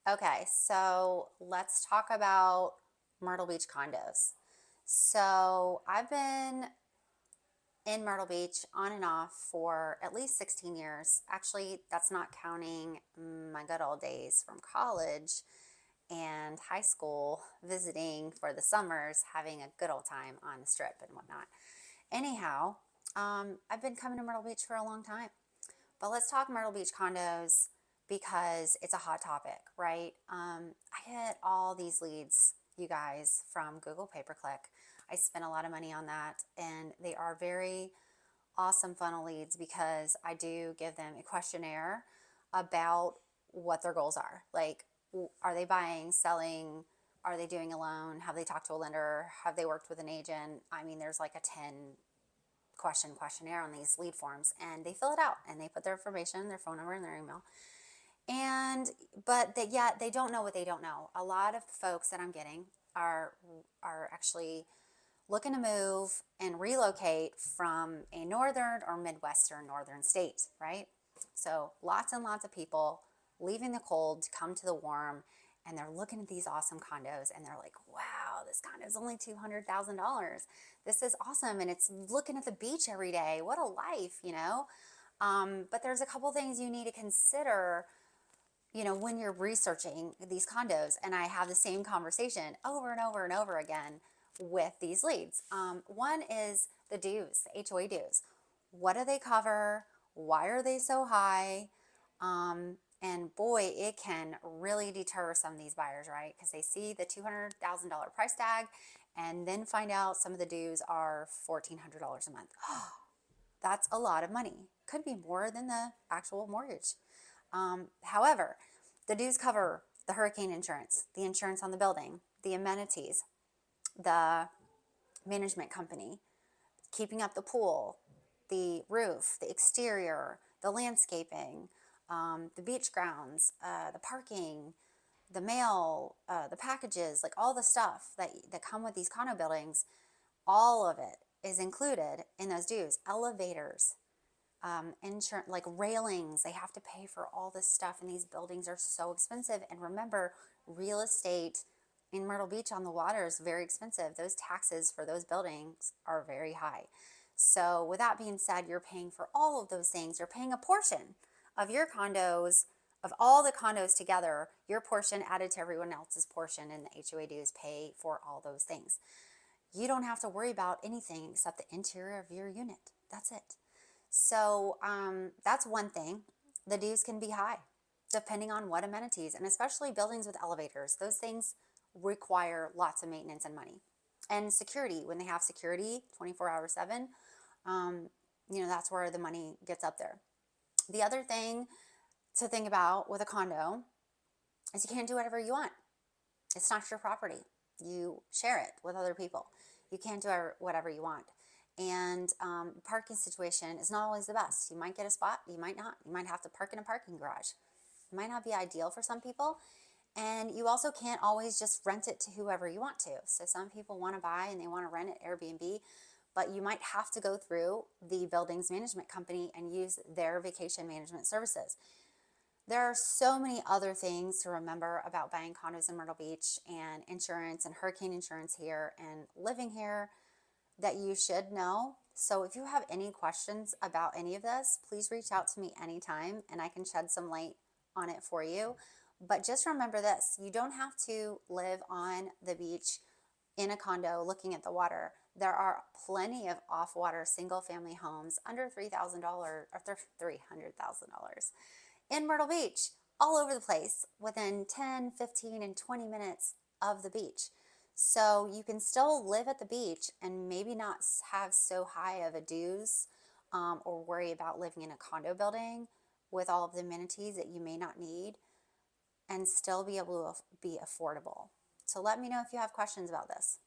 Okay, so let's talk about Myrtle Beach condos. So I've been in Myrtle Beach on and off for at least 16 years. Actually, that's not counting my good old days from college and high school visiting for the summers, having a good old time on the strip and whatnot. Anyhow, I've been coming to Myrtle Beach for a long time. But let's talk Myrtle Beach condos because it's a hot topic, right? I get all these leads, you guys, from Google pay-per-click. I spend a lot of money on that, and they are very awesome funnel leads because I do give them a questionnaire about what their goals are. Like, are they buying, selling? Are they doing a loan? Have they talked to a lender? Have they worked with an agent? I mean, there's like a 10 questionnaire on these lead forms, and they fill it out and they put their information, their phone number, and their email. And but yet they don't know what they don't know. A lot of folks that I'm getting are actually looking to move and relocate from a northern or midwestern northern state, right? So lots and lots of people leaving the cold to come to the warm, and they're looking at these awesome condos and they're like, wow, this condo is only $200,000. This is awesome, and it's looking at the beach every day. What a life, you know? But there's a couple things you need to consider, when you're researching these condos. And I have the same conversation over and over and over again with these leads. One is the dues, the HOA dues. What do they cover? Why are they so high? And boy, it can really deter some of these buyers, right? Because they see the $200,000 price tag and then find out some of the dues are $1,400 a month. That's a lot of money. Could be more than the actual mortgage. However, the dues cover the hurricane insurance, the insurance on the building, the amenities, the management company, keeping up the pool, the roof, the exterior, the landscaping, the beach grounds, the parking, the mail, the packages, like all the stuff that come with these condo buildings. All of it is included in those dues. Elevators, insurance, like railings, they have to pay for all this stuff, and these buildings are so expensive. And remember, real estate in Myrtle Beach on the water is very expensive. Those taxes for those buildings are very high. So with that being said, you're paying for all of those things. You're paying a portion of your condos, of all the condos together, your portion added to everyone else's portion, and the HOA dues pay for all those things. You don't have to worry about anything except the interior of your unit. That's it. So that's one thing. The dues can be high depending on what amenities, and especially buildings with elevators. Those things require lots of maintenance and money. And security, when they have security 24 hours 7, that's where the money gets up there. The other thing to think about with a condo is you can't do whatever you want. It's not your property. You share it with other people. You can't do whatever you want. And parking situation is not always the best. You might get a spot, you might not. You might have to park in a parking garage. It might not be ideal for some people. And you also can't always just rent it to whoever you want to. So some people want to buy and they want to rent it Airbnb, but you might have to go through the building's management company and use their vacation management services. There are so many other things to remember about buying condos in Myrtle Beach, and insurance and hurricane insurance here and living here, that you should know. So if you have any questions about any of this, please reach out to me anytime and I can shed some light on it for you. But just remember this, you don't have to live on the beach in a condo looking at the water. There are plenty of off-water single-family homes under $3,000 or $300,000 in Myrtle Beach, all over the place, within 10, 15, and 20 minutes of the beach. So you can still live at the beach and maybe not have so high of a dues, or worry about living in a condo building with all of the amenities that you may not need, and still be able to be affordable. So let me know if you have questions about this.